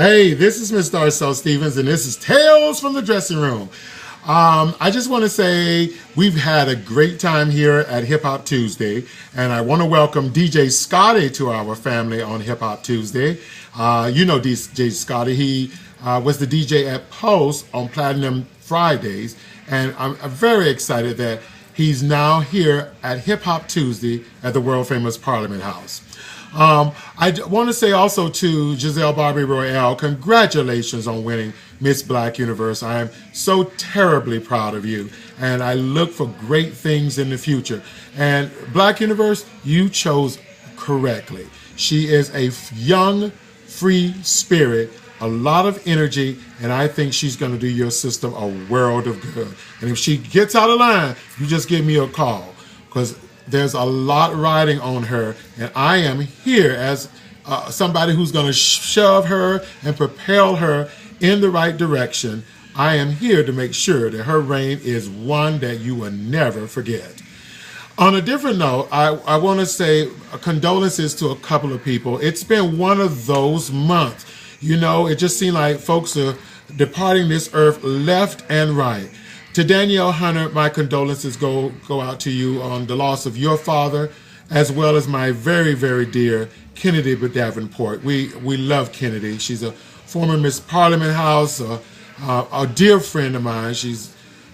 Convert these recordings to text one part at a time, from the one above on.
Hey, this is Miss Darcel Stevens, and this is Tales from the Dressing Room. I just want to say we've had a great time here at Hip Hop Tuesday, and I want to welcome DJ Scotty to our family on Hip Hop Tuesday. You know DJ Scotty, he was the DJ at Pulse on Platinum Fridays, and I'm very excited that he's now here at Hip Hop Tuesday at the world famous Parliament House. I want to say also to Giselle Barbie Royale, congratulations on winning Miss Black Universe. I am so terribly proud of you, and I look for great things in the future. And Black Universe, you chose correctly. She is a young, free spirit, a lot of energy, and I think she's going to do your system a world of good. And if she gets out of line, you just give me a call, because there's a lot riding on her, and I am here as somebody who's going to shove her and propel her in the right direction. I am here to make sure that her reign is one that you will never forget. On a different note, I want to say condolences to a couple of people. It's been one of those months. You know, it just seemed like folks are departing this earth left and right. To Danielle Hunter, my condolences go out to you on the loss of your father, as well as my very, very dear Kennedy Davenport. We love Kennedy. She's a former Miss Parliament House, a dear friend of mine.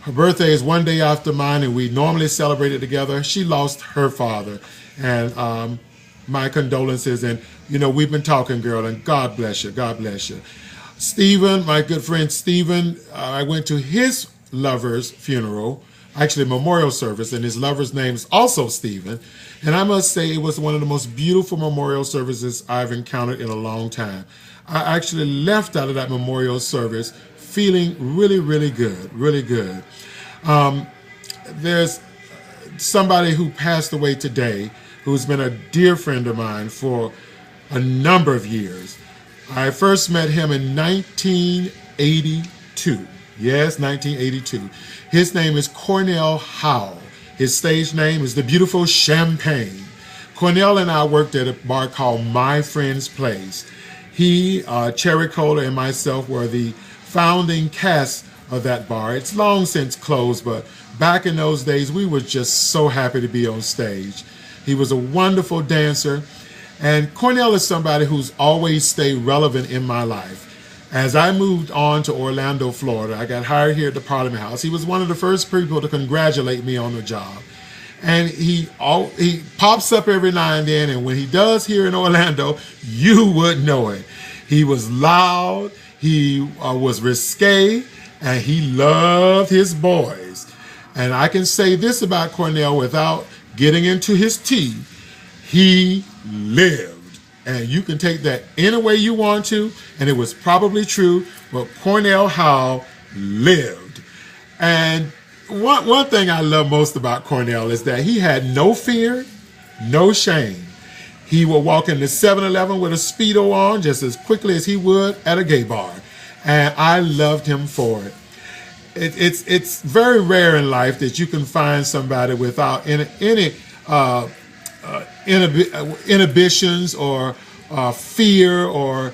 Her birthday is one day after mine, and we normally celebrate it together. She lost her father, and my condolences. And you know, we've been talking, girl, and God bless you. God bless you. Stephen, my good friend Stephen, I went to his lover's funeral, actually memorial service, and his lover's name is also Stephen. And I must say it was one of the most beautiful memorial services I've encountered in a long time. I actually left out of that memorial service feeling really, really good, really good. There's somebody who passed away today who's been a dear friend of mine for a number of years. I first met him in 1982. Yes, 1982. His name is Cornell Howell. His stage name is The Beautiful Champagne. Cornell and I worked at a bar called My Friend's Place. He, Cherry Cola, and myself were the founding cast of that bar. It's long since closed, but back in those days, we were just so happy to be on stage. He was a wonderful dancer, and Cornell is somebody who's always stayed relevant in my life. As I moved on to Orlando, Florida, I got hired here at the Parliament House. He was one of the first people to congratulate me on the job. And he pops up every now and then, and when he does here in Orlando, you would know it. He was loud, he was risque, and he loved his boys. And I can say this about Cornell without getting into his tea. He lived. And you can take that any way you want to, and it was probably true, but Cornell Howell lived. And one thing I love most about Cornell is that he had no fear, no shame. He would walk into 7-Eleven with a Speedo on just as quickly as he would at a gay bar. And I loved him for it. It's very rare in life that you can find somebody without any inhibitions or fear or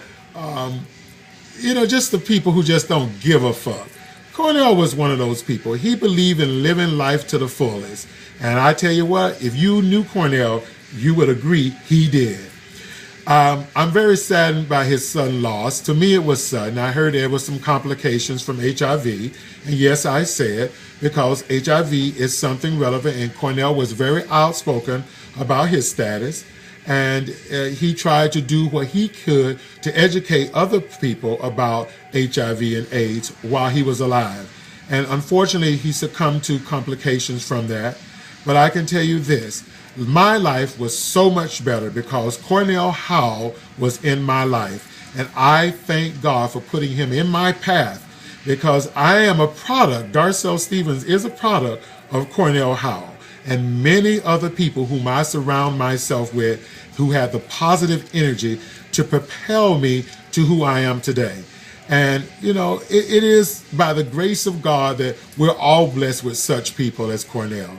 just the people who just don't give a fuck. Cornell was one of those people. He believed in living life to the fullest, and I tell you what, if you knew Cornell, you would agree he did. I'm very saddened by his sudden loss. To me, it was sudden. I heard there was some complications from HIV, and yes, I say it because HIV is something relevant, and Cornell was very outspoken about his status, and he tried to do what he could to educate other people about HIV and AIDS while he was alive. And unfortunately, he succumbed to complications from that. But I can tell you this, my life was so much better because Cornell Howell was in my life. And I thank God for putting him in my path, because I am a product, Darcel Stevens is a product of Cornell Howell and many other people whom I surround myself with who had the positive energy to propel me to who I am today. And, you know, it is by the grace of God that we're all blessed with such people as Cornell.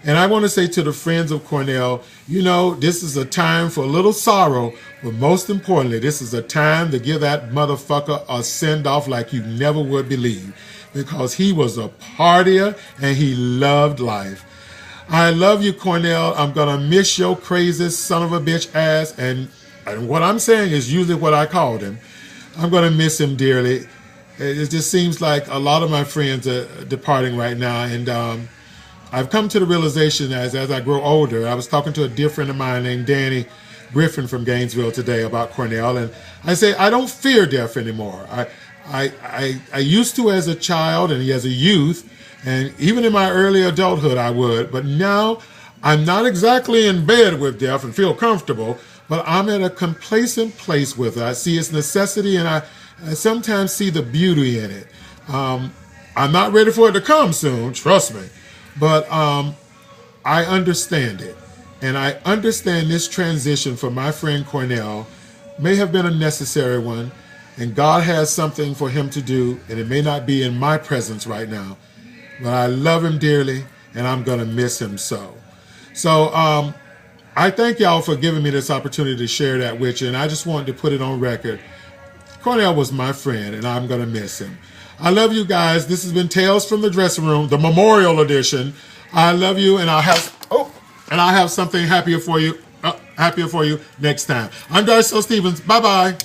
And I want to say to the friends of Cornell, you know, this is a time for a little sorrow, but most importantly, this is a time to give that motherfucker a send-off like you never would believe, because he was a partier and he loved life. I love you, Cornell. I'm going to miss your crazy son of a bitch ass. And what I'm saying is usually what I called him. I'm going to miss him dearly. It just seems like a lot of my friends are departing right now. And I've come to the realization as I grow older. I was talking to a dear friend of mine named Danny Griffin from Gainesville today about Cornell. And I say, I don't fear death anymore. I used to as a child and as a youth. And even in my early adulthood, I would. But now, I'm not exactly in bed with death and feel comfortable, but I'm at a complacent place with it. I see its necessity, and I sometimes see the beauty in it. I'm not ready for it to come soon, trust me. But I understand it. And I understand this transition for my friend Cornell may have been a necessary one. And God has something for him to do, and it may not be in my presence right now. But I love him dearly, and I'm going to miss him so. So I thank y'all for giving me this opportunity to share that with you, and I just wanted to put it on record. Cornell was my friend, and I'm going to miss him. I love you guys. This has been Tales from the Dressing Room, the Memorial Edition. I love you, and I'll have something happier for you next time. I'm Darcel Stevens. Bye-bye.